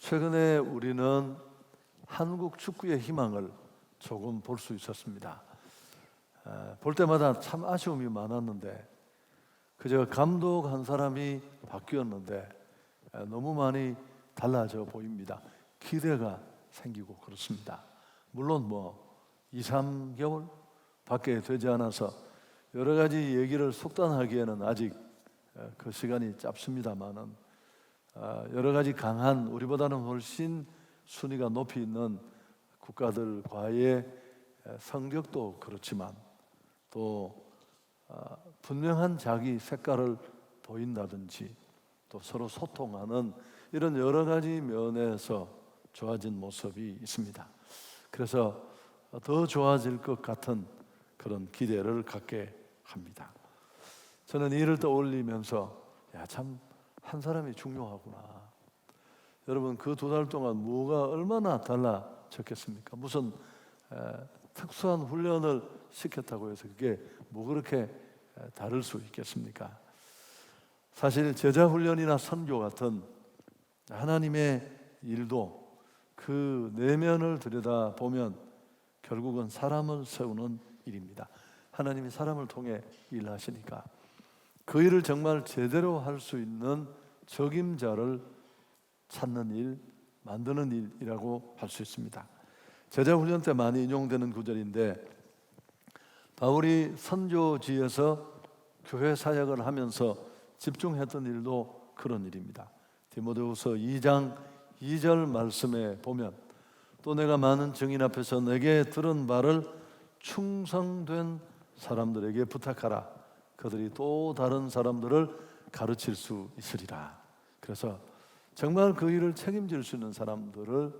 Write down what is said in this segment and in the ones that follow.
최근에 우리는 한국 축구의 희망을 조금 볼 수 있었습니다. 볼 때마다 참 아쉬움이 많았는데 그저 감독 한 사람이 바뀌었는데 너무 많이 달라져 보입니다. 기대가 생기고 그렇습니다. 물론 2, 3개월 밖에 되지 않아서 여러 가지 얘기를 속단하기에는 아직 그 시간이 짧습니다만은 여러 가지 강한, 우리보다는 훨씬 순위가 높이 있는 국가들과의 성적도 그렇지만 또 분명한 자기 색깔을 보인다든지 또 서로 소통하는 이런 여러 가지 면에서 좋아진 모습이 있습니다. 그래서 더 좋아질 것 같은 그런 기대를 갖게 합니다. 저는 이를 떠올리면서 참 한 사람이 중요하구나. 여러분, 그 2달 동안 뭐가 얼마나 달라졌겠습니까? 무슨 특수한 훈련을 시켰다고 해서 그게 뭐 그렇게 다를 수 있겠습니까? 사실 제자 훈련이나 선교 같은 하나님의 일도 그 내면을 들여다보면 결국은 사람을 세우는 일입니다. 하나님이 사람을 통해 일하시니까 그 일을 정말 제대로 할 수 있는 적임자를 찾는 일, 만드는 일이라고 할 수 있습니다. 제자훈련 때 많이 인용되는 구절인데 바울이 선교지에서 교회 사역을 하면서 집중했던 일도 그런 일입니다. 디모데후서 2장 2절 말씀에 보면 또 내가 많은 증인 앞에서 내게 들은 바를 충성된 사람들에게 부탁하라. 그들이 또 다른 사람들을 가르칠 수 있으리라. 그래서 정말 그 일을 책임질 수 있는 사람들을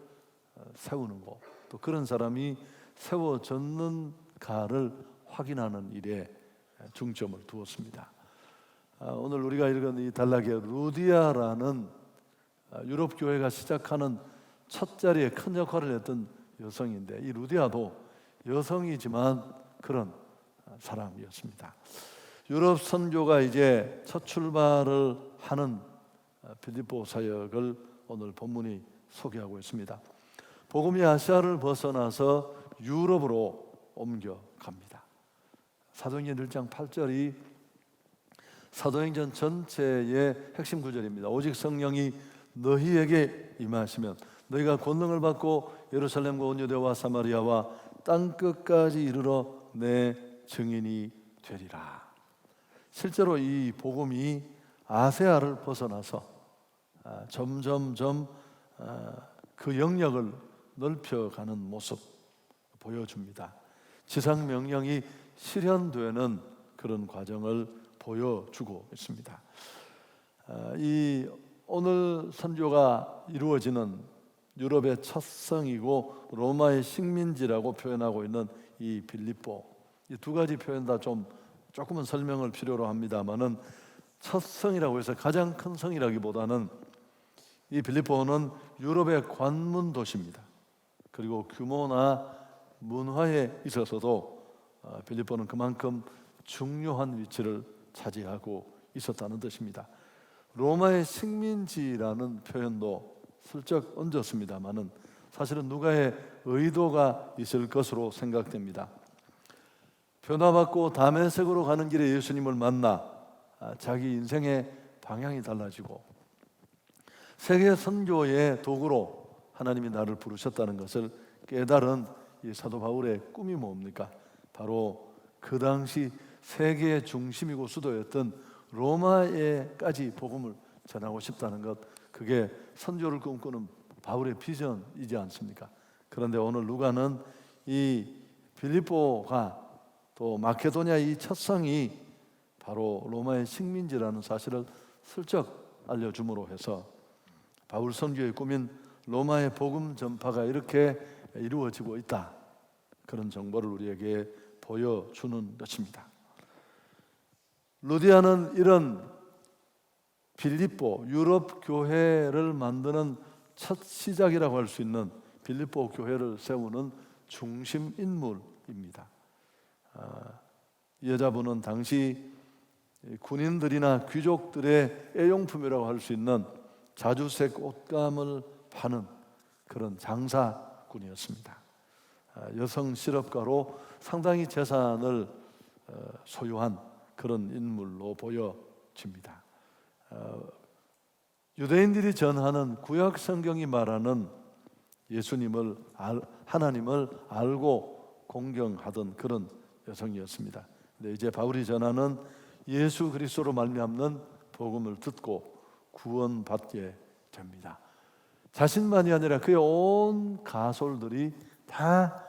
세우는 것, 또 그런 사람이 세워졌는가를 확인하는 일에 중점을 두었습니다. 오늘 우리가 읽은 이 단락에 루디아라는 유럽 교회가 시작하는 첫 자리에 큰 역할을 했던 여성인데 이 루디아도 여성이지만 그런 사람이었습니다. 유럽 선교가 이제 첫 출발을 하는 빌립보 사역을 오늘 본문이 소개하고 있습니다. 복음이 아시아를 벗어나서 유럽으로 옮겨갑니다. 사도행전 1장 8절이 사도행전 전체의 핵심 구절입니다. 오직 성령이 너희에게 임하시면 너희가 권능을 받고 예루살렘과 온 유대와 사마리아와 땅끝까지 이르러 내 증인이 되리라. 실제로 이 복음이 아세아를 벗어나서 점점점 그 영역을 넓혀가는 모습 보여줍니다. 지상 명령이 실현되는 그런 과정을 보여주고 있습니다. 이 오늘 선교가 이루어지는 유럽의 첫 성이고 로마의 식민지라고 표현하고 있는 이 빌립보, 이 2가지 표현 다 조금은 설명을 필요로 합니다만은 첫 성이라고 해서 가장 큰 성이라기보다는 이 빌립보는 유럽의 관문 도시입니다. 그리고 규모나 문화에 있어서도 빌립보는 그만큼 중요한 위치를 차지하고 있었다는 뜻입니다. 로마의 식민지라는 표현도 슬쩍 얹었습니다만은 사실은 누가의 의도가 있을 것으로 생각됩니다. 변화받고 다메섹으로 가는 길에 예수님을 만나 자기 인생의 방향이 달라지고 세계 선교의 도구로 하나님이 나를 부르셨다는 것을 깨달은 이 사도 바울의 꿈이 뭡니까? 바로 그 당시 세계의 중심이고 수도였던 로마에까지 복음을 전하고 싶다는 것, 그게 선교를 꿈꾸는 바울의 비전이지 않습니까? 그런데 오늘 누가는 이 빌립보가 또 마케도니아 이 첫 성이 바로 로마의 식민지라는 사실을 슬쩍 알려줌으로 해서 바울 선교의 꿈인 로마의 복음 전파가 이렇게 이루어지고 있다, 그런 정보를 우리에게 보여주는 것입니다. 루디아는 이런 빌립보 유럽 교회를 만드는 첫 시작이라고 할 수 있는 빌립보 교회를 세우는 중심 인물입니다. 이 여자분은 당시 군인들이나 귀족들의 애용품이라고 할 수 있는 자주색 옷감을 파는 그런 장사꾼이었습니다. 여성 실업가로 상당히 재산을 소유한 그런 인물로 보여집니다. 유대인들이 전하는 구약 성경이 말하는 예수님을 하나님을 알고 공경하던 그런 여성이었습니다. 근데 이제 바울이 전하는 예수 그리스도로 말미암는 복음을 듣고 구원받게 됩니다. 자신만이 아니라 그의 온 가솔들이 다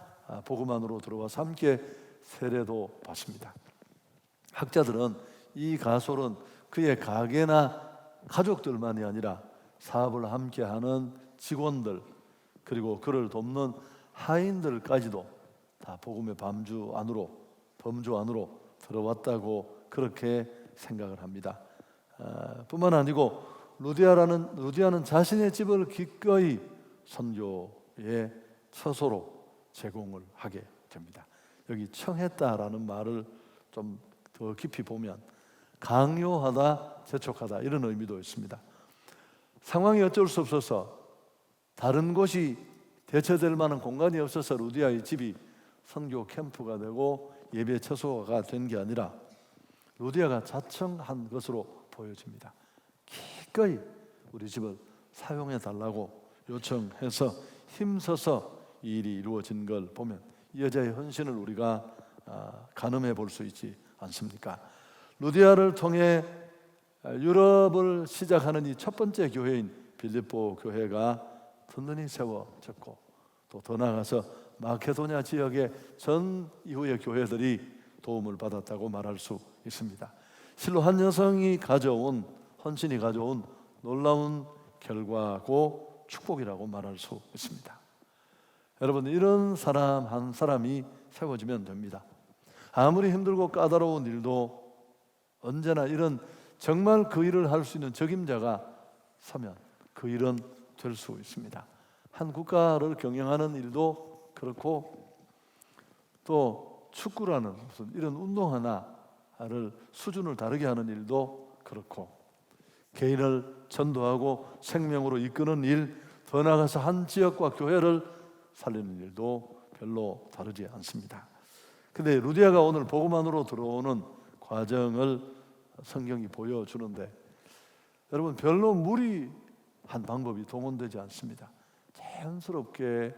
복음 안으로 들어와서 함께 세례도 받습니다. 학자들은 이 가솔은 그의 가게나 가족들만이 아니라 사업을 함께하는 직원들, 그리고 그를 돕는 하인들까지도 다 복음의 범주 안으로 들어왔다고 그렇게 생각을 합니다. 뿐만 아니고 루디아는 자신의 집을 기꺼이 선교의 처소로 제공을 하게 됩니다. 여기 청했다라는 말을 좀 더 깊이 보면 강요하다, 재촉하다 이런 의미도 있습니다. 상황이 어쩔 수 없어서 다른 곳이 대처될 만한 공간이 없어서 루디아의 집이 선교 캠프가 되고 예배 처소가 된 게 아니라 루디아가 자청한 것으로 보여집니다. 기꺼이 우리 집을 사용해 달라고 요청해서 힘써서 이 일이 이루어진 걸 보면 이 여자의 헌신을 우리가 가늠해 볼 수 있지 않습니까? 루디아를 통해 유럽을 시작하는 이 첫 번째 교회인 빌립보 교회가 든든히 세워졌고 또 더 나아가서 마케도냐 지역의 전 이후의 교회들이 도움을 받았다고 말할 수 있습니다. 실로 한 여성이 가져온 헌신이 가져온 놀라운 결과고 축복이라고 말할 수 있습니다. 여러분, 이런 사람 한 사람이 세워지면 됩니다. 아무리 힘들고 까다로운 일도 언제나 이런 정말 그 일을 할 수 있는 적임자가 서면 그 일은 될 수 있습니다. 한 국가를 경영하는 일도 그렇고 또 축구라는 무슨 이런 운동 하나를 수준을 다르게 하는 일도 그렇고 개인을 전도하고 생명으로 이끄는 일, 더 나아가서 한 지역과 교회를 살리는 일도 별로 다르지 않습니다. 근데 루디아가 오늘 복음 안으로 들어오는 과정을 성경이 보여주는데 여러분, 별로 무리한 방법이 동원되지 않습니다. 자연스럽게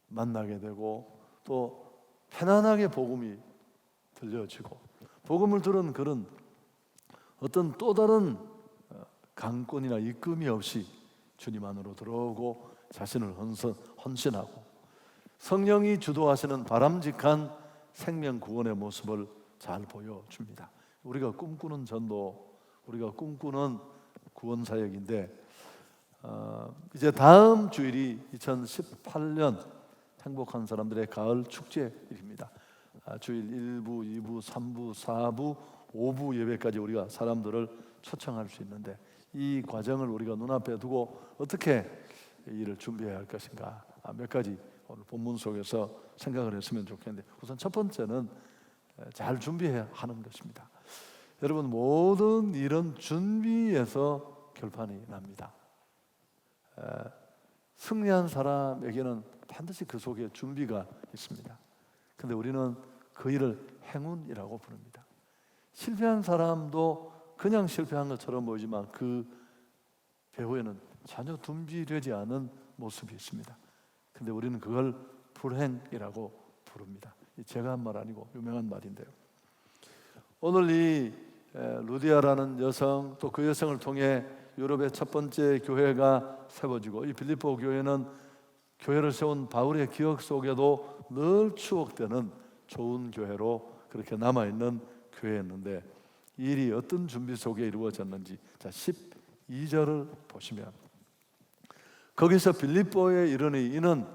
만나게 되고 또 편안하게 복음이 들려지고 복음을 들은 그런 어떤 또 다른 강권이나 이끌음이 없이 주님 안으로 들어오고 자신을 헌신하고 성령이 주도하시는 바람직한 생명 구원의 모습을 잘 보여줍니다. 우리가 꿈꾸는 전도, 우리가 꿈꾸는 구원 사역인데 이제 다음 주일이 2018년 행복한 사람들의 가을 축제일입니다. 주일 1부, 2부, 3부, 4부, 5부 예배까지 우리가 사람들을 초청할 수 있는데 이 과정을 우리가 눈앞에 두고 어떻게 일을 준비해야 할 것인가 몇 가지 오늘 본문 속에서 생각을 했으면 좋겠는데 우선 첫 번째는 잘 준비해야 하는 것입니다. 여러분, 모든 일은 준비에서 결판이 납니다. 승리한 사람에게는 반드시 그 속에 준비가 있습니다. 근데 우리는 그 일을 행운이라고 부릅니다. 실패한 사람도 그냥 실패한 것처럼 보이지만 그 배후에는 전혀 준비되지 않은 모습이 있습니다. 근데 우리는 그걸 불행이라고 부릅니다. 제가 한 말 아니고 유명한 말인데요. 오늘 이 루디아라는 여성, 또 그 여성을 통해 유럽의 첫 번째 교회가 세워지고 이 빌립보 교회는 교회를 세운 바울의 기억 속에도 늘 추억되는 좋은 교회로 그렇게 남아있는 교회였는데 이 일이 어떤 준비 속에 이루어졌는지 자 12절을 보시면 거기서 빌립보에 이르니 이는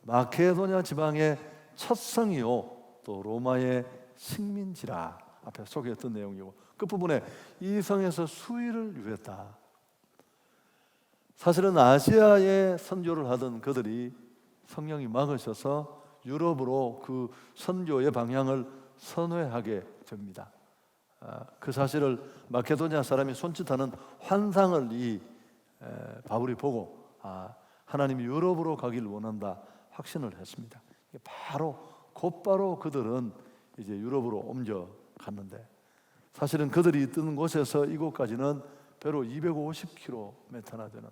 마케도냐 지방의 첫 성이요 또 로마의 식민지라. 앞에 소개했던 내용이고 끝부분에 이 성에서 수일을 유했다. 사실은 아시아에 선교를 하던 그들이 성령이 막으셔서 유럽으로 그 선교의 방향을 선회하게 됩니다. 그 사실을 마케도냐 사람이 손짓하는 환상을 이 바울이 보고 하나님이 유럽으로 가길 원한다 확신을 했습니다. 곧바로 그들은 이제 유럽으로 옮겨갔는데, 사실은 그들이 있던 곳에서 이곳까지는 배로 250km나 되는,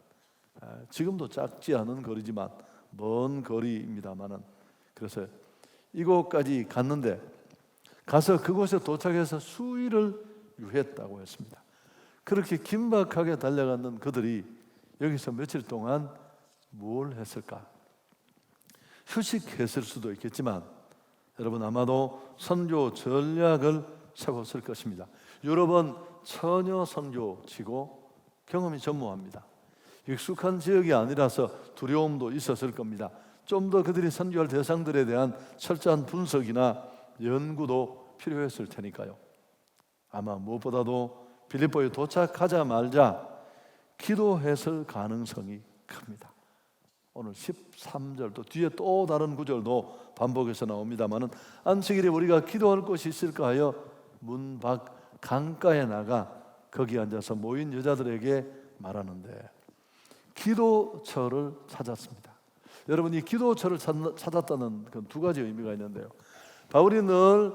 지금도 작지 않은 거리지만 먼 거리입니다만은, 그래서 이곳까지 갔는데, 가서 그곳에 도착해서 수일을 유했다고 했습니다. 그렇게 긴박하게 달려가는 그들이 여기서 며칠 동안 뭘 했을까? 휴식했을 수도 있겠지만 여러분, 아마도 선교 전략을 세웠을 것입니다. 유럽은 처녀 선교지고 경험이 전무합니다. 익숙한 지역이 아니라서 두려움도 있었을 겁니다. 좀 더 그들이 선교할 대상들에 대한 철저한 분석이나 연구도 필요했을 테니까요. 아마 무엇보다도 빌립보에 도착하자마자 기도했을 가능성이 큽니다. 오늘 13절, 또 뒤에 또 다른 구절도 반복해서 나옵니다마는, 안식일에 우리가 기도할 곳이 있을까 하여 문 밖 강가에 나가 거기 앉아서 모인 여자들에게 말하는데, 기도처를 찾았습니다. 여러분, 이 기도처를 찾았다는 그 두 가지 의미가 있는데요. 바울이 늘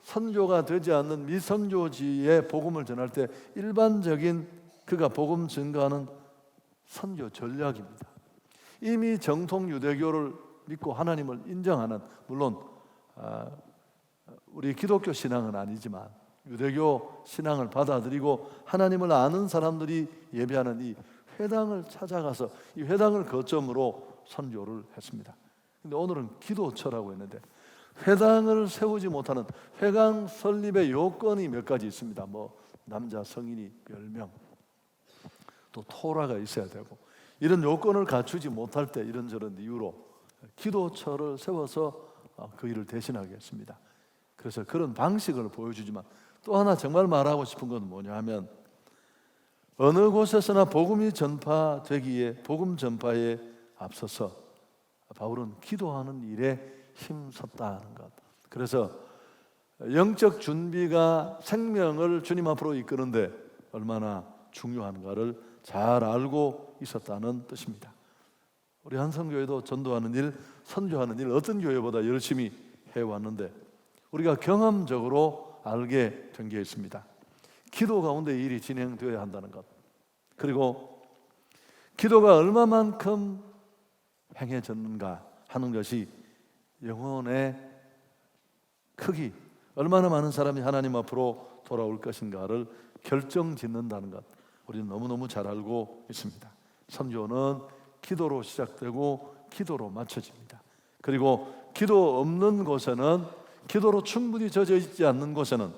선교가 되지 않는 미선교지에 복음을 전할 때 일반적인 그가 복음 증거하는 선교 전략입니다. 이미 정통 유대교를 믿고 하나님을 인정하는, 물론 우리 기독교 신앙은 아니지만 유대교 신앙을 받아들이고 하나님을 아는 사람들이 예배하는 이 회당을 찾아가서 이 회당을 거점으로 선교를 했습니다. 근데 오늘은 기도처라고 했는데, 회당을 세우지 못하는 회당 설립의 요건이 몇 가지 있습니다. 남자 성인이 10명, 또 토라가 있어야 되고, 이런 요건을 갖추지 못할 때 이런저런 이유로 기도처를 세워서 그 일을 대신하게 했습니다. 그래서 그런 방식을 보여주지만, 또 하나 정말 말하고 싶은 건 뭐냐 하면, 어느 곳에서나 복음이 전파되기에, 복음 전파에 앞서서 바울은 기도하는 일에 힘썼다는 것. 그래서 영적 준비가 생명을 주님 앞으로 이끄는데 얼마나 중요한가를 잘 알고 있었다는 뜻입니다. 우리 한성교회도 전도하는 일, 선교하는 일 어떤 교회보다 열심히 해왔는데, 우리가 경험적으로 알게 된 게 있습니다. 기도 가운데 일이 진행되어야 한다는 것, 그리고 기도가 얼마만큼 행해졌는가 하는 것이 영혼의 크기, 얼마나 많은 사람이 하나님 앞으로 돌아올 것인가를 결정짓는다는 것, 우리는 너무너무 잘 알고 있습니다. 선교는 기도로 시작되고 기도로 마쳐집니다. 그리고 기도 없는 곳에는, 기도로 충분히 젖어 있지 않는 곳에는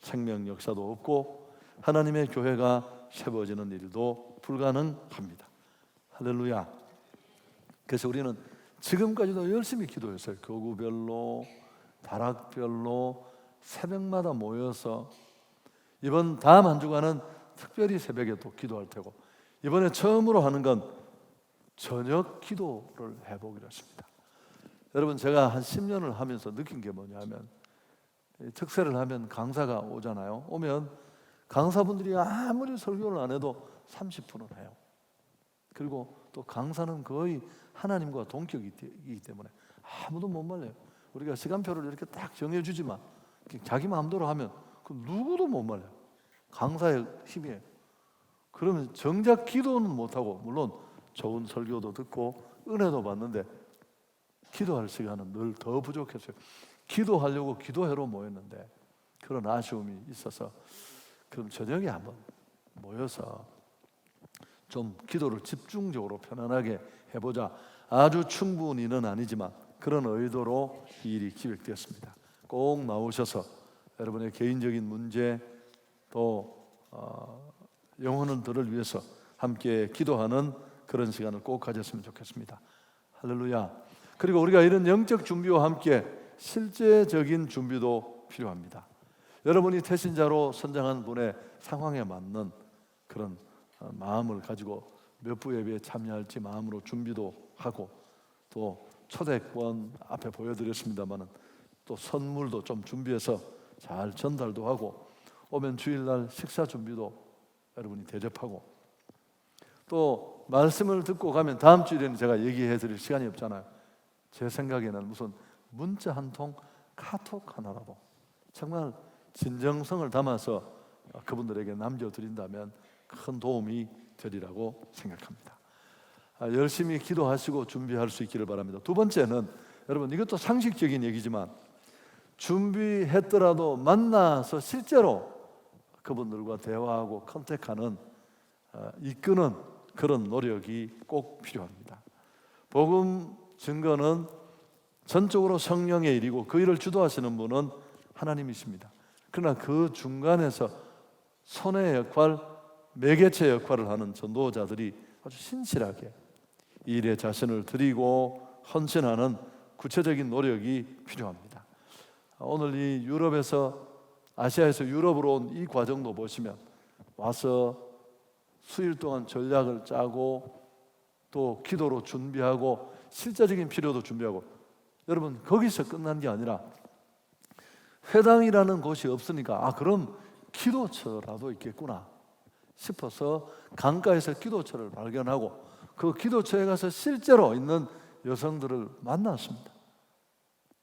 생명 역사도 없고 하나님의 교회가 세워지는 일도 불가능합니다. 할렐루야. 그래서 우리는 지금까지도 열심히 기도했어요. 교구별로, 다락별로, 새벽마다 모여서, 이번 다음 한 주간은 특별히 새벽에 또 기도할 테고, 이번에 처음으로 하는 건 저녁 기도를 해보기로 했습니다. 여러분, 제가 한 10년을 하면서 느낀 게 뭐냐면, 특세를 하면 강사가 오잖아요. 오면 강사분들이 아무리 설교를 안 해도 30분을 해요. 그리고 또 강사는 거의 하나님과 동격이기 때문에 아무도 못 말려요. 우리가 시간표를 이렇게 딱 정해주지만 자기 마음대로 하면 그 누구도 못 말려요. 강사의 힘이에요. 그러면 정작 기도는 못하고, 물론 좋은 설교도 듣고 은혜도 받는데 기도할 시간은 늘 더 부족했어요. 기도하려고 기도회로 모였는데 그런 아쉬움이 있어서, 그럼 저녁에 한번 모여서 좀 기도를 집중적으로 편안하게 해보자. 아주 충분히는 아니지만 그런 의도로 이 일이 기획되었습니다. 꼭 나오셔서 여러분의 개인적인 문제, 또 영혼들을 위해서 함께 기도하는 그런 시간을 꼭 가졌으면 좋겠습니다. 할렐루야. 그리고 우리가 이런 영적 준비와 함께 실제적인 준비도 필요합니다. 여러분이 태신자로 선정한 분의 상황에 맞는 그런 마음을 가지고 몇 부 예배에 참여할지 마음으로 준비도 하고, 또 초대권 앞에 보여드렸습니다마는 또 선물도 좀 준비해서 잘 전달도 하고, 오면 주일날 식사 준비도 여러분이 대접하고, 또 말씀을 듣고 가면 다음 주일에는 제가 얘기해 드릴 시간이 없잖아요. 제 생각에는 무슨 문자 한 통, 카톡 하나라도 정말 진정성을 담아서 그분들에게 남겨드린다면 큰 도움이 되리라고 생각합니다. 열심히 기도하시고 준비할 수 있기를 바랍니다. 두 번째는, 여러분, 이것도 상식적인 얘기지만 준비했더라도 만나서 실제로 그분들과 대화하고 컨택하는, 이끄는 그런 노력이 꼭 필요합니다. 복음 증거는 전적으로 성령의 일이고 그 일을 주도하시는 분은 하나님이십니다. 그러나 그 중간에서 손의 역할, 매개체 역할을 하는 전도자들이 아주 신실하게 이 일에 자신을 드리고 헌신하는 구체적인 노력이 필요합니다. 오늘 이 유럽에서, 아시아에서 유럽으로 온 이 과정도 보시면 와서 수일 동안 전략을 짜고 또 기도로 준비하고 실제적인 필요도 준비하고, 여러분 거기서 끝난 게 아니라 회당이라는 곳이 없으니까 그럼 기도처라도 있겠구나 싶어서 강가에서 기도처를 발견하고 그 기도처에 가서 실제로 있는 여성들을 만났습니다.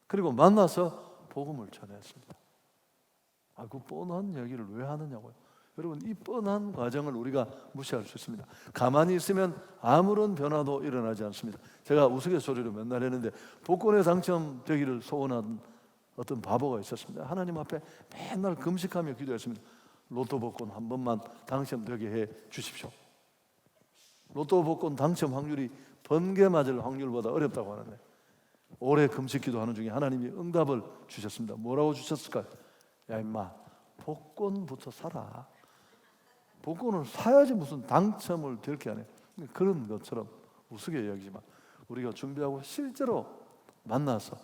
그리고 만나서 복음을 전했습니다. 그 뻔한 얘기를 왜 하느냐고요. 여러분, 이 뻔한 과정을 우리가 무시할 수 있습니다. 가만히 있으면 아무런 변화도 일어나지 않습니다. 제가 우스갯소리로 맨날 했는데 복권에 당첨되기를 소원한 어떤 바보가 있었습니다. 하나님 앞에 맨날 금식하며 기도했습니다. 로또 복권 한 번만 당첨되게 해 주십시오. 로또 복권 당첨 확률이 번개 맞을 확률보다 어렵다고 하는데 오래 금식 기도하는 중에 하나님이 응답을 주셨습니다. 뭐라고 주셨을까요? 야 임마, 복권부터 사라. 복권을 사야지 무슨 당첨을 될 게 아니에요. 그런 것처럼 우스개 여기지만 우리가 준비하고 실제로 만나서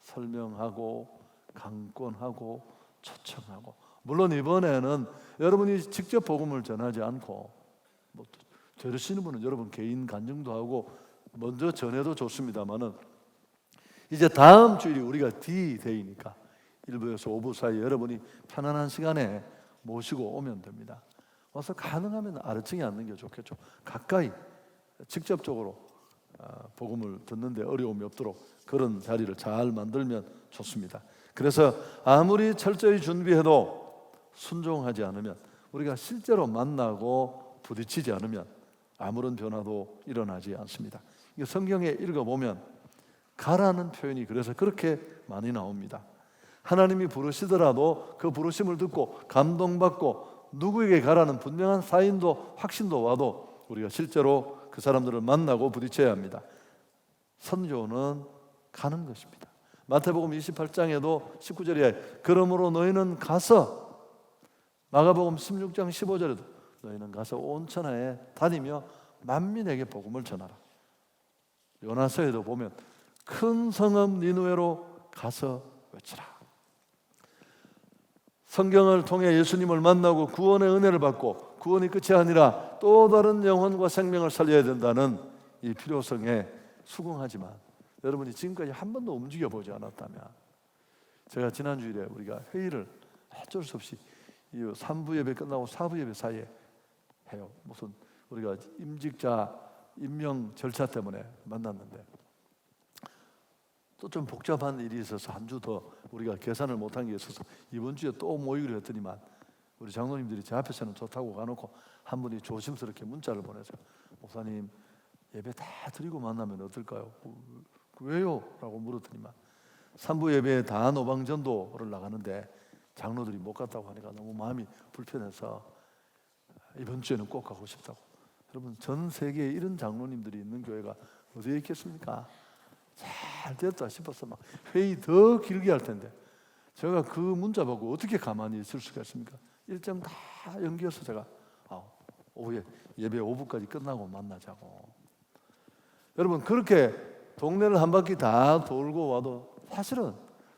설명하고 강권하고 초청하고, 물론 이번에는 여러분이 직접 복음을 전하지 않고 들으시는 분은 여러분 개인 간증도 하고 먼저 전해도 좋습니다만은 이제 다음 주일이 우리가 D-Day니까 1부에서 5부 사이 여러분이 편안한 시간에 모시고 오면 됩니다. 와서 가능하면 아래층에 앉는 게 좋겠죠. 가까이 직접적으로 복음을 듣는데 어려움이 없도록 그런 자리를 잘 만들면 좋습니다. 그래서 아무리 철저히 준비해도 순종하지 않으면, 우리가 실제로 만나고 부딪히지 않으면 아무런 변화도 일어나지 않습니다. 성경에 읽어보면 가라는 표현이 그래서 그렇게 많이 나옵니다. 하나님이 부르시더라도 그 부르심을 듣고 감동받고 누구에게 가라는 분명한 사인도 확신도 와도 우리가 실제로 그 사람들을 만나고 부딪혀야 합니다. 선교는 가는 것입니다. 마태복음 28장에도 19절에 그러므로 너희는 가서, 마가복음 16장 15절에도 너희는 가서 온 천하에 다니며 만민에게 복음을 전하라. 요나서에도 보면 큰 성읍 니느웨로 가서 외치라. 성경을 통해 예수님을 만나고 구원의 은혜를 받고 구원이 끝이 아니라 또 다른 영혼과 생명을 살려야 된다는 이 필요성에 수긍하지만 여러분이 지금까지 한 번도 움직여 보지 않았다면, 제가 지난주일에 우리가 회의를 어쩔 수 없이 이 3부 예배 끝나고 4부 예배 사이에 해요. 무슨 우리가 임직자 임명 절차 때문에 만났는데 또 좀 복잡한 일이 있어서 한 주 더 우리가 계산을 못한 게 있어서 이번 주에 또 모이기로 했더니만 우리 장로님들이 제 앞에서는 좋다고 가놓고 한 분이 조심스럽게 문자를 보내서 목사님 예배 다 드리고 만나면 어떨까요? 왜요? 라고 물었더니만 3부 예배에 다 노방전도를 나가는데 장로들이 못 갔다고 하니까 너무 마음이 불편해서 이번 주에는 꼭 가고 싶다고. 여러분, 전 세계에 이런 장로님들이 있는 교회가 어디에 있겠습니까? 잘 됐다 싶어서 막 회의 더 길게 할 텐데 제가 그 문자 보고 어떻게 가만히 있을 수가 있습니까? 일정 다 연기해서 제가 오후에 예배 5부까지 끝나고 만나자고. 여러분, 그렇게 동네를 한 바퀴 다 돌고 와도 사실은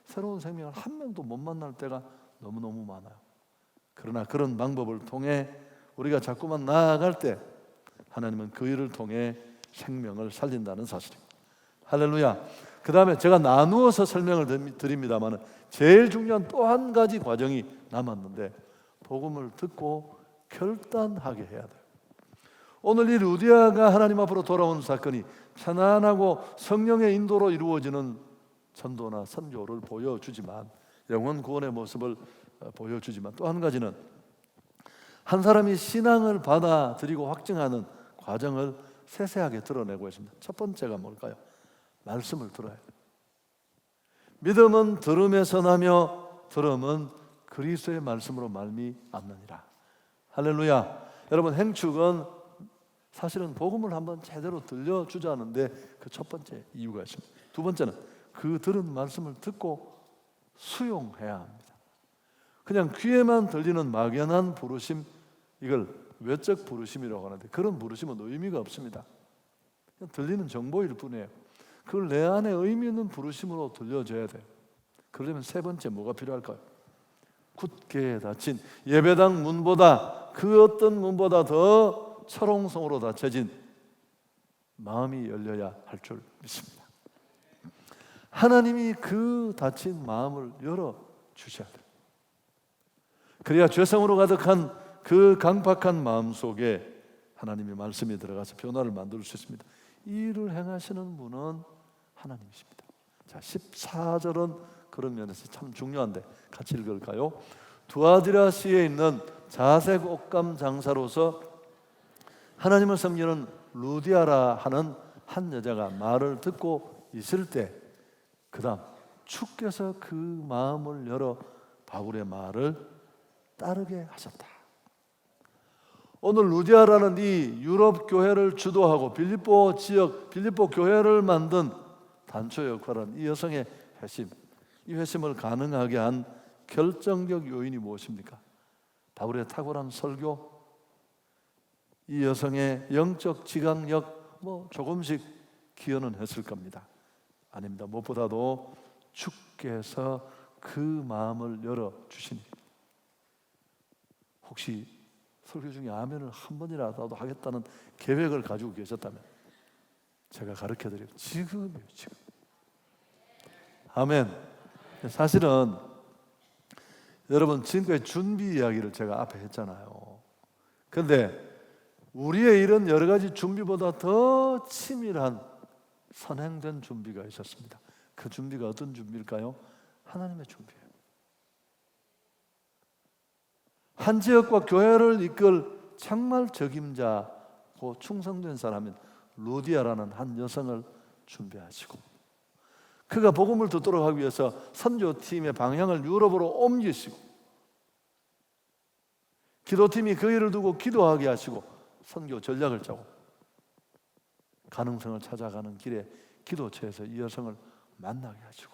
새로운 생명을 한 명도 못 만날 때가 너무너무 많아요. 그러나 그런 방법을 통해 우리가 자꾸만 나아갈 때 하나님은 그 일을 통해 생명을 살린다는 사실입니다. 할렐루야. 그 다음에 제가 나누어서 설명을 드립니다만 제일 중요한 또 한 가지 과정이 남았는데 복음을 듣고 결단하게 해야 돼요. 오늘 이 루디아가 하나님 앞으로 돌아온 사건이 편안하고 성령의 인도로 이루어지는 전도나 선교를 보여주지만, 영혼 구원의 모습을 보여주지만, 또 한 가지는 한 사람이 신앙을 받아들이고 확증하는 과정을 세세하게 드러내고 있습니다. 첫 번째가 뭘까요? 말씀을 들어야 돼요. 믿음은 들음에서 나며 들음은 그리스도의 말씀으로 말미암느니라. 할렐루야. 여러분, 행축은 사실은 복음을 한번 제대로 들려주자는데 그 첫 번째 이유가 있습니다. 두 번째는 그 들은 말씀을 듣고 수용해야 합니다. 그냥 귀에만 들리는 막연한 부르심, 이걸 외적 부르심이라고 하는데 그런 부르심은 의미가 없습니다. 그냥 들리는 정보일 뿐이에요. 그걸 내 안에 의미 있는 부르심으로 들려줘야 돼요. 그러려면 세 번째 뭐가 필요할까요? 굳게 닫힌 예배당 문보다, 그 어떤 문보다 더 철옹성으로 닫혀진 마음이 열려야 할 줄 믿습니다. 하나님이 그 닫힌 마음을 열어주셔야 돼요. 그래야 죄성으로 가득한 그 강팍한 마음 속에 하나님의 말씀이 들어가서 변화를 만들 수 있습니다. 이 일을 행하시는 분은 하나님이십니다. 자, 14절은 그런 면에서 참 중요한데 같이 읽을까요? 두아디라시에 있는 자색 옷감 장사로서 하나님을 섬기는 루디아라 하는 한 여자가 말을 듣고 있을 때, 그 다음 주께서 그 마음을 열어 바울의 말을 따르게 하셨다. 오늘 루디아라는 이 유럽 교회를 주도하고 빌립보 지역, 빌립보 교회를 만든 단초 역할은 이 여성의 회심, 이 회심을 가능하게 한 결정적 요인이 무엇입니까? 바울의 탁월한 설교, 이 여성의 영적 지각력, 조금씩 기여는 했을 겁니다. 아닙니다. 무엇보다도 주께서 그 마음을 열어주시니, 혹시 설교 중에 아멘을 한 번이라도 하겠다는 계획을 가지고 계셨다면 제가 가르쳐드려요. 지금이에요, 지금. 아멘. 사실은 여러분, 지금까지 준비 이야기를 제가 앞에 했잖아요. 그런데 우리의 일은 여러 가지 준비보다 더 치밀한 선행된 준비가 있었습니다. 그 준비가 어떤 준비일까요? 하나님의 준비예요. 한 지역과 교회를 이끌 정말 적임자고 충성된 사람인 루디아라는 한 여성을 준비하시고, 그가 복음을 듣도록 하기 위해서 선교팀의 방향을 유럽으로 옮기시고, 기도팀이 그 일을 두고 기도하게 하시고, 선교 전략을 짜고, 가능성을 찾아가는 길에 기도처에서 이 여성을 만나게 하시고,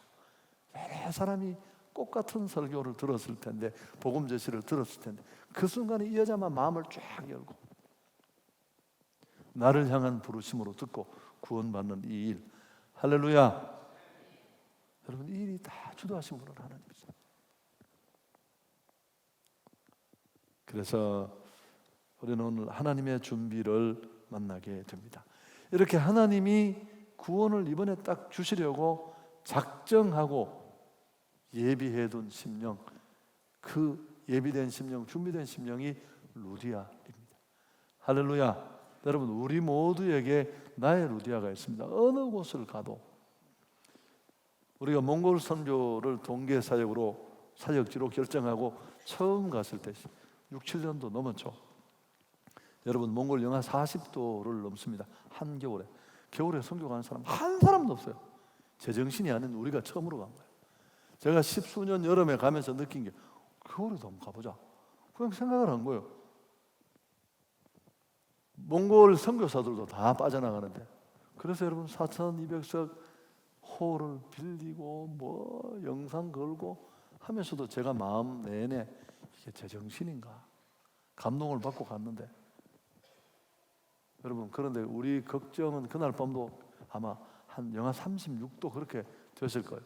여러 사람이 똑같은 설교를 들었을 텐데, 복음 제시를 들었을 텐데, 그 순간에 이 여자만 마음을 쫙 열고 나를 향한 부르심으로 듣고 구원받는 이 일, 할렐루야. 여러분, 이 일이 다 주도하신 분은 하나님이죠. 그래서 우리는 오늘 하나님의 준비를 만나게 됩니다. 이렇게 하나님이 구원을 이번에 딱 주시려고 작정하고 예비해둔 심령, 그 예비된 심령, 준비된 심령이 루디아입니다. 할렐루야. 여러분, 우리 모두에게 나의 루디아가 있습니다. 어느 곳을 가도 우리가 몽골 선교를 동계 사역으로, 사역지로 결정하고 처음 갔을 때 6, 7년도 넘었죠. 여러분, 몽골 영하 40도를 넘습니다. 한겨울에. 겨울에 선교 가는 사람 한 사람도 없어요. 제정신이 아닌 우리가 처음으로 간 거예요. 제가 10수년 여름에 가면서 느낀 게, 겨울에도 한번 가보자, 그냥 생각을 한 거예요. 몽골 선교사들도 다 빠져나가는데, 그래서 여러분 4,200석 홀을 빌리고 영상 걸고 하면서도 제가 마음 내내 이게 제정신인가 감동을 받고 갔는데, 여러분, 그런데 우리 걱정은 그날 밤도 아마 한 영하 36도 그렇게 됐을 거예요.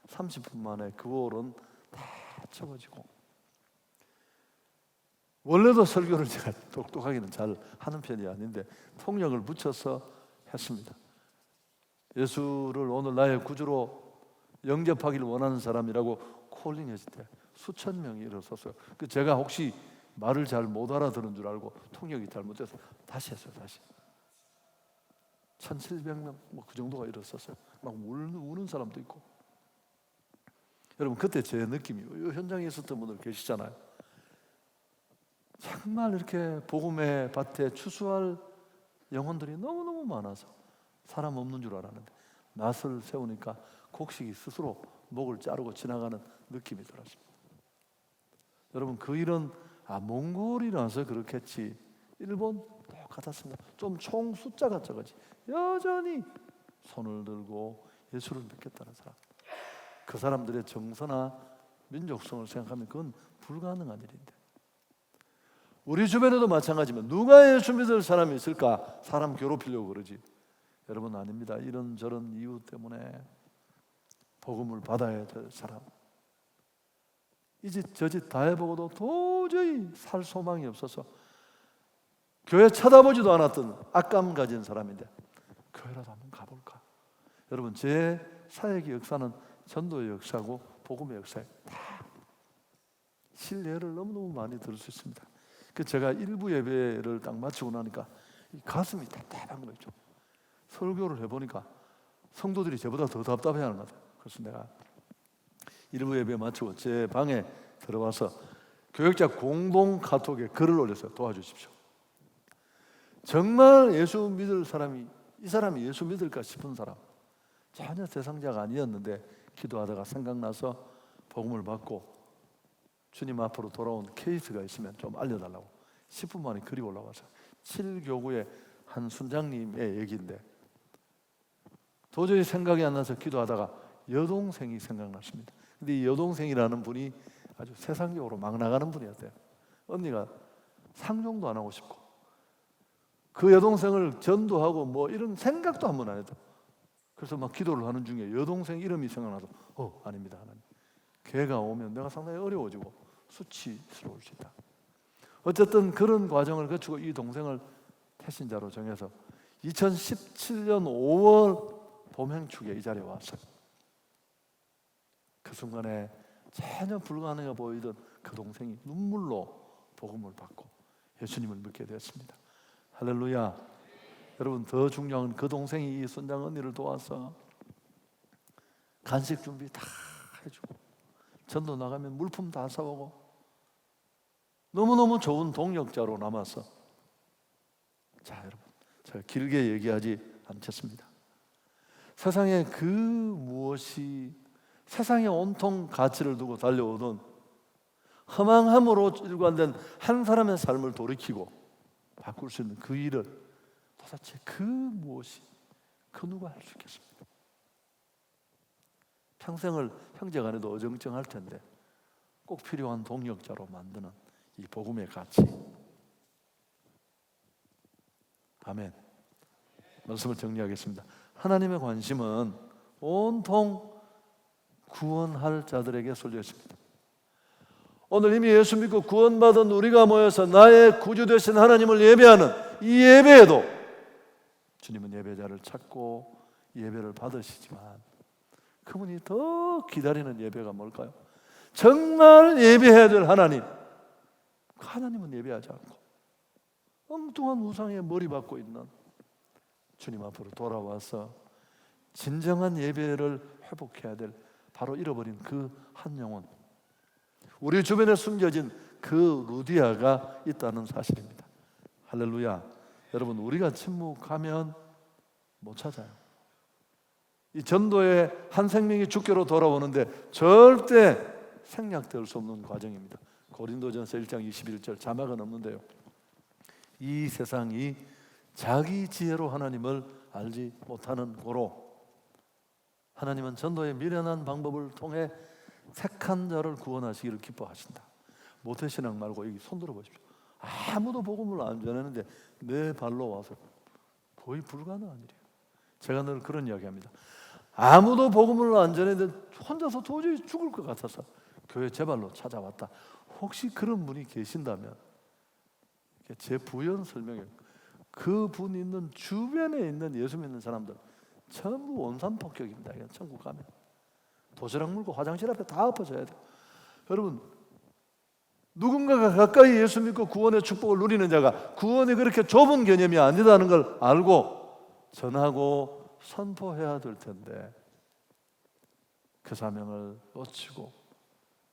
30분 만에 그 홀은 다 접어지고, 원래도 설교를 제가 똑똑하게는 잘 하는 편이 아닌데 통역을 붙여서 했습니다. 예수를 오늘 나의 구주로 영접하기를 원하는 사람이라고 콜링했을 때 수천 명이 일어섰어요. 제가 혹시 말을 잘 못 알아들은 줄 알고 통역이 잘못돼서 다시 했어요. 다시 1700명 뭐 그 정도가 일었었어요. 막 우는 사람도 있고. 여러분 그때 제 느낌이, 이 현장에 있었던 분들 계시잖아요. 정말 이렇게 복음의 밭에 추수할 영혼들이 너무너무 많아서 사람 없는 줄 알았는데 낫을 세우니까 곡식이 스스로 목을 자르고 지나가는 느낌이 들었습니다. 여러분 그 일은 몽골이라서 그렇겠지, 일본 똑같았습니다. 좀 총 숫자가 적어지 여전히 손을 들고 예수를 믿겠다는 사람, 그 사람들의 정서나 민족성을 생각하면 그건 불가능한 일인데, 우리 주변에도 마찬가지면 누가 예수 믿을 사람이 있을까? 사람 괴롭히려고 그러지. 여러분 아닙니다. 이런저런 이유 때문에 복음을 받아야 될 사람, 이 짓 저 짓 다 해보고도 도저히 살 소망이 없어서 교회 쳐다보지도 않았던 악감 가진 사람인데 교회라도 한번 가볼까? 여러분 제 사역의 역사는 전도의 역사고 복음의 역사에 다 신뢰를 너무너무 많이 들을 수 있습니다. 그 제가 일부 예배를 딱 마치고 나니까 가슴이 답답한 거 있죠. 설교를 해보니까 성도들이 저보다 더 답답해하는 것 같아요. 그래서 내가 일부 예배 마치고 제 방에 들어와서 교역자 공동 카톡에 글을 올렸어요. 도와주십시오. 정말 예수 믿을 사람이, 이 사람이 예수 믿을까 싶은 사람, 전혀 대상자가 아니었는데 기도하다가 생각나서 복음을 받고 주님 앞으로 돌아온 케이스가 있으면 좀 알려달라고 10분 만에 글이 올라와서 7교구의 한 순장님의 얘기인데, 도저히 생각이 안 나서 기도하다가 여동생이 생각났습니다. 근데 이 여동생이라는 분이 아주 세상적으로 막 나가는 분이었대요. 언니가 상종도 안 하고 싶고 그 여동생을 전도하고 뭐 이런 생각도 한 번 안 했다. 그래서 막 기도를 하는 중에 여동생 이름이 생각나서 아닙니다 하나님, 걔가 오면 내가 상당히 어려워지고 수치스러울 수 있다. 어쨌든 그런 과정을 거치고 이 동생을 태신자로 정해서 2017년 5월 봄행축에 이 자리에 왔어요. 그 순간에 전혀 불가능해 보이던 그 동생이 눈물로 복음을 받고 예수님을 믿게 되었습니다. 할렐루야. 여러분 더 중요한 건 그 동생이 이 순장 언니를 도와서 간식 준비 다 해주고 전도 나가면 물품 다 사오고 너무너무 좋은 동역자로 남아서, 자 여러분 제가 길게 얘기하지 않겠습니다. 세상에 그 무엇이 세상에 온통 가치를 두고 달려오던 허망함으로 일관된 한 사람의 삶을 돌이키고 바꿀 수 있는 그 일을 도대체 그 무엇이, 그 누가 할 수 있겠습니까? 평생을 형제간에도 어정쩡할 텐데 꼭 필요한 동역자로 만드는 이 복음의 가치. 아멘. 말씀을 정리하겠습니다. 하나님의 관심은 온통 구원할 자들에게 쏠려 있습니다. 오늘 이미 예수 믿고 구원받은 우리가 모여서 나의 구주 되신 하나님을 예배하는 이 예배에도 주님은 예배자를 찾고 예배를 받으시지만 그분이 더 기다리는 예배가 뭘까요? 정말 예배해야 될 하나님, 그 하나님은 예배하지 않고 엉뚱한 우상에 머리 박고 있는 주님 앞으로 돌아와서 진정한 예배를 회복해야 될, 바로 잃어버린 그 한 영혼, 우리 주변에 숨겨진 그 루디아가 있다는 사실입니다. 할렐루야. 여러분 우리가 침묵하면 못 찾아요. 이 전도의 한 생명이 주께로 돌아오는데 절대 생략될 수 없는 과정입니다. 고린도전서 1장 21절, 자막은 없는데요, 이 세상이 자기 지혜로 하나님을 알지 못하는 고로 하나님은 전도의 미련한 방법을 통해 택한 자를 구원하시기를 기뻐하신다. 모태신앙 말고 여기 손 들어보십시오. 아무도 복음을 안 전하는데 내 발로 와서 거의 불가능한 일이에요. 제가 늘 그런 이야기합니다. 아무도 복음을 안 전했는데 혼자서 도저히 죽을 것 같아서 교회 제 발로 찾아왔다. 혹시 그런 분이 계신다면 제 부연 설명이에요. 그 분 있는 주변에 있는 예수 믿는 사람들 전부 원산폭격입니다. 천국 가면 도시락 물고 화장실 앞에 다 엎어져야 돼요. 여러분 누군가가 가까이 예수 믿고 구원의 축복을 누리는 자가 구원이 그렇게 좁은 개념이 아니다는 걸 알고 전하고 선포해야 될 텐데 그 사명을 놓치고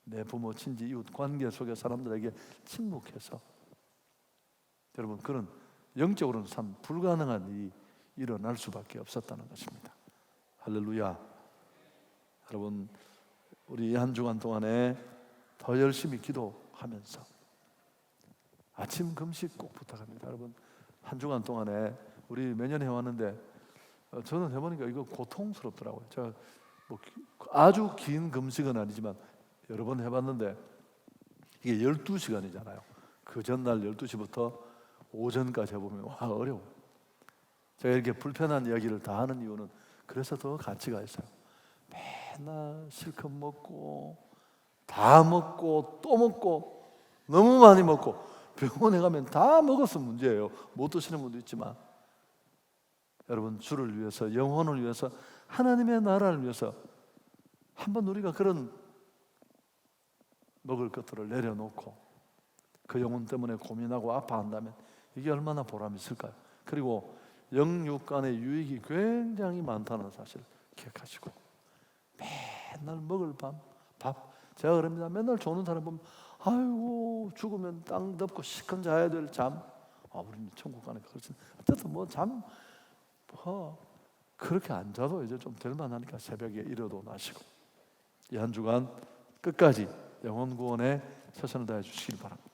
내 부모, 친지, 이웃 관계 속의 사람들에게 침묵해서 여러분 그런 영적으로는 참 불가능한 일이 일어날 수밖에 없었다는 것입니다. 할렐루야. 여러분 우리 한 주간 동안에 더 열심히 기도하면서 아침 금식 꼭 부탁합니다. 여러분 한 주간 동안에 우리 매년 해왔는데 저는 해보니까 이거 고통스럽더라고요. 제가 뭐 아주 긴 금식은 아니지만 여러 번 해봤는데 이게 12시간이잖아요. 그 전날 12시부터 오전까지 해보면 와 어려워. 제가 이렇게 불편한 이야기를 다 하는 이유는 그래서 더 가치가 있어요. 맨날 실컷 먹고 다 먹고 또 먹고 너무 많이 먹고 병원에 가면 다 먹어서 문제예요. 못 드시는 분도 있지만 여러분 주를 위해서 영혼을 위해서 하나님의 나라를 위해서 한번 우리가 그런 먹을 것들을 내려놓고 그 영혼 때문에 고민하고 아파한다면 이게 얼마나 보람이 있을까요? 그리고 영육 간의 유익이 굉장히 많다는 사실 기억하시고 맨날 먹을 밥 제가 그럽니다. 맨날 조는 사람 보면 아이고 죽으면 땅 덮고 시큰 자야 될 잠. 우리는 천국 가니까 그렇지. 어쨌든 뭐 잠 그렇게 안 자도 이제 좀 될 만하니까 새벽에 일어도 나시고 이 한 주간 끝까지 영혼 구원에 최선을 다해 주시길 바랍니다.